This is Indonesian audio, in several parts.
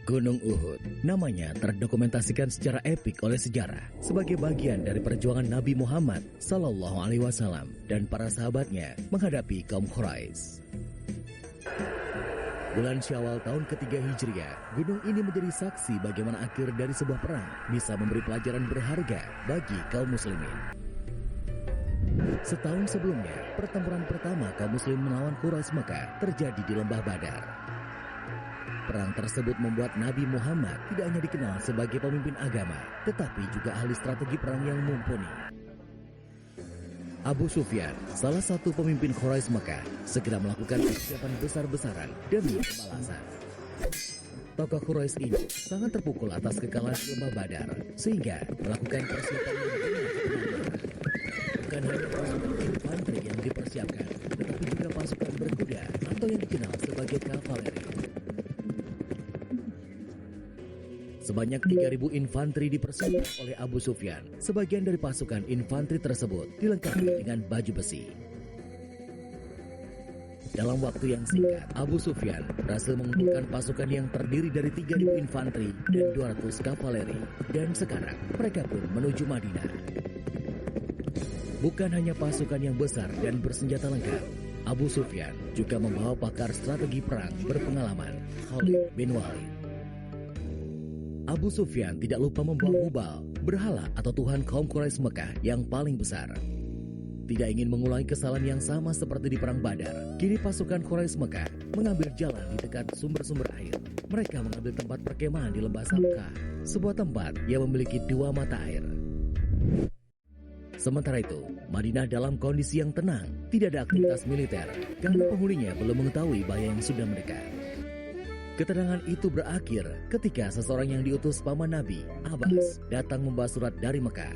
Gunung Uhud, namanya terdokumentasikan secara epik oleh sejarah sebagai bagian dari perjuangan Nabi Muhammad SAW dan para sahabatnya menghadapi kaum Quraisy. Bulan Syawal tahun ketiga Hijriah, gunung ini menjadi saksi bagaimana akhir dari sebuah perang bisa memberi pelajaran berharga bagi kaum muslimin. Setahun sebelumnya, pertempuran pertama kaum muslim melawan Quraisy Mekah terjadi di Lembah Badar. Perang tersebut membuat Nabi Muhammad tidak hanya dikenal sebagai pemimpin agama, tetapi juga ahli strategi perang yang mumpuni. Abu Sufyan, salah satu pemimpin Quraisy Mekah, segera melakukan persiapan besar-besaran demi pembalasan. Tokoh Quraisy ini sangat terpukul atas kekalahan di Lembah Badar, sehingga melakukan persiapan yang benar. Bukan hanya pasukan infanteri yang dipersiapkan, tetapi juga pasukan berkuda atau yang dikenal sebagai kavaleri. Sebanyak 3.000 infanteri dipersiapkan oleh Abu Sufyan. Sebagian dari pasukan infanteri tersebut dilengkapi dengan baju besi. Dalam waktu yang singkat, Abu Sufyan berhasil mengumpulkan pasukan yang terdiri dari 3.000 infanteri dan 200 kavaleri. Dan sekarang, mereka pun menuju Madinah. Bukan hanya pasukan yang besar dan bersenjata lengkap, Abu Sufyan juga membawa pakar strategi perang berpengalaman, Khalid bin Walid. Abu Sufyan tidak lupa membawa Hubal, berhala atau tuhan kaum Quraisy Mekah yang paling besar. Tidak ingin mengulangi kesalahan yang sama seperti di Perang Badar, kini pasukan Quraisy Mekah mengambil jalan di dekat sumber-sumber air. Mereka mengambil tempat perkemahan di Lembah Sabkhah, sebuah tempat yang memiliki 2 mata air. Sementara itu, Madinah dalam kondisi yang tenang, tidak ada aktivitas militer, karena penghuninya belum mengetahui bahaya yang sudah mendekat. Ketenangan itu berakhir ketika seseorang yang diutus paman Nabi, Abbas, datang membawa surat dari Mekah.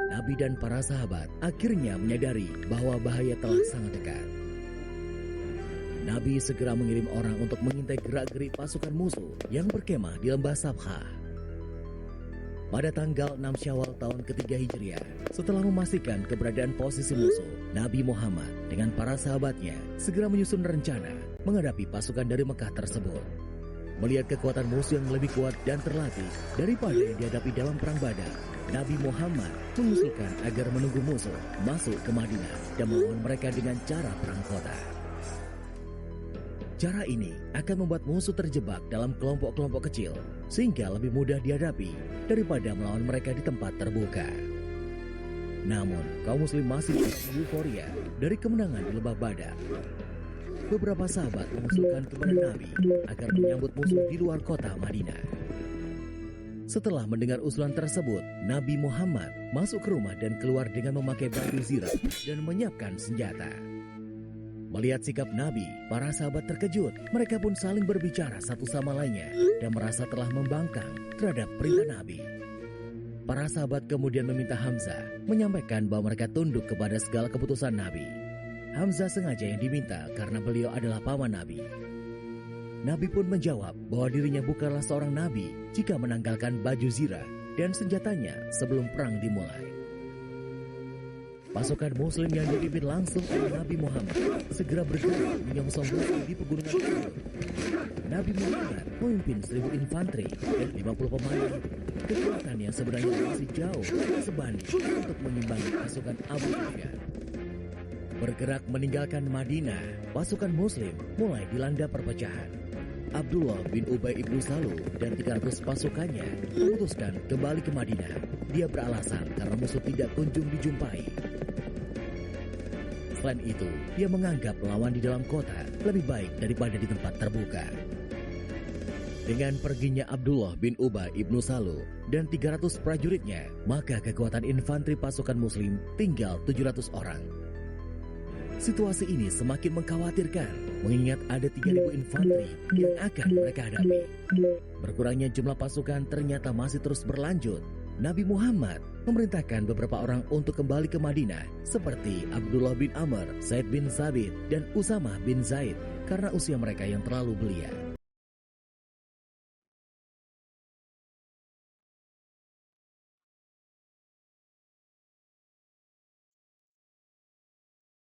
Nabi dan para sahabat akhirnya menyadari bahwa bahaya telah sangat dekat. Nabi segera mengirim orang untuk mengintai gerak-gerik pasukan musuh yang berkemah di Lembah Sabkhah. Pada tanggal 6 Syawal tahun ketiga Hijriah, setelah memastikan keberadaan posisi musuh, Nabi Muhammad dengan para sahabatnya segera menyusun rencana menghadapi pasukan dari Mekah tersebut. Melihat kekuatan musuh yang lebih kuat dan terlatih daripada yang dihadapi dalam Perang Badar, Nabi Muhammad mengusulkan agar menunggu musuh masuk ke Madinah dan melawan mereka dengan cara perang kota. Cara ini akan membuat musuh terjebak dalam kelompok-kelompok kecil, sehingga lebih mudah dihadapi daripada melawan mereka di tempat terbuka. Namun, kaum muslim masih dalam euforia dari kemenangan di Lembah Badar. Beberapa sahabat mengusulkan kepada Nabi agar menyambut musuh di luar kota Madinah. Setelah mendengar usulan tersebut, Nabi Muhammad masuk ke rumah dan keluar dengan memakai baju zirah dan menyiapkan senjata. Melihat sikap Nabi, para sahabat terkejut. Mereka pun saling berbicara satu sama lainnya dan merasa telah membangkang terhadap perintah Nabi. Para sahabat kemudian meminta Hamzah menyampaikan bahwa mereka tunduk kepada segala keputusan Nabi. Hamzah sengaja yang diminta karena beliau adalah paman Nabi. Nabi pun menjawab bahwa dirinya bukanlah seorang nabi jika menanggalkan baju zirah dan senjatanya sebelum perang dimulai. Pasukan muslim yang dipimpin langsung oleh Nabi Muhammad segera bergerak menyongsong musuh di pegunungan Uhud. Nabi Muhammad memimpin 1.000 infanteri dan 50 pemain. Kekuatan yang sebenarnya masih jauh sebanding untuk mengimbangi pasukan Abu Sufyan. Bergerak meninggalkan Madinah, pasukan muslim mulai dilanda perpecahan. Abdullah bin Ubay ibnu Salul dan 300 pasukannya memutuskan kembali ke Madinah. Dia beralasan karena musuh tidak kunjung dijumpai. Selain itu, dia menganggap lawan di dalam kota lebih baik daripada di tempat terbuka. Dengan perginya Abdullah bin Ubay ibnu Salul dan 300 prajuritnya, maka kekuatan infanteri pasukan muslim tinggal 700 orang. Situasi ini semakin mengkhawatirkan, mengingat ada 3.000 infanteri yang akan mereka hadapi. Berkurangnya jumlah pasukan ternyata masih terus berlanjut. Nabi Muhammad memerintahkan beberapa orang untuk kembali ke Madinah, seperti Abdullah bin Amr, Zaid bin Sabit, dan Usamah bin Zaid, karena usia mereka yang terlalu belia.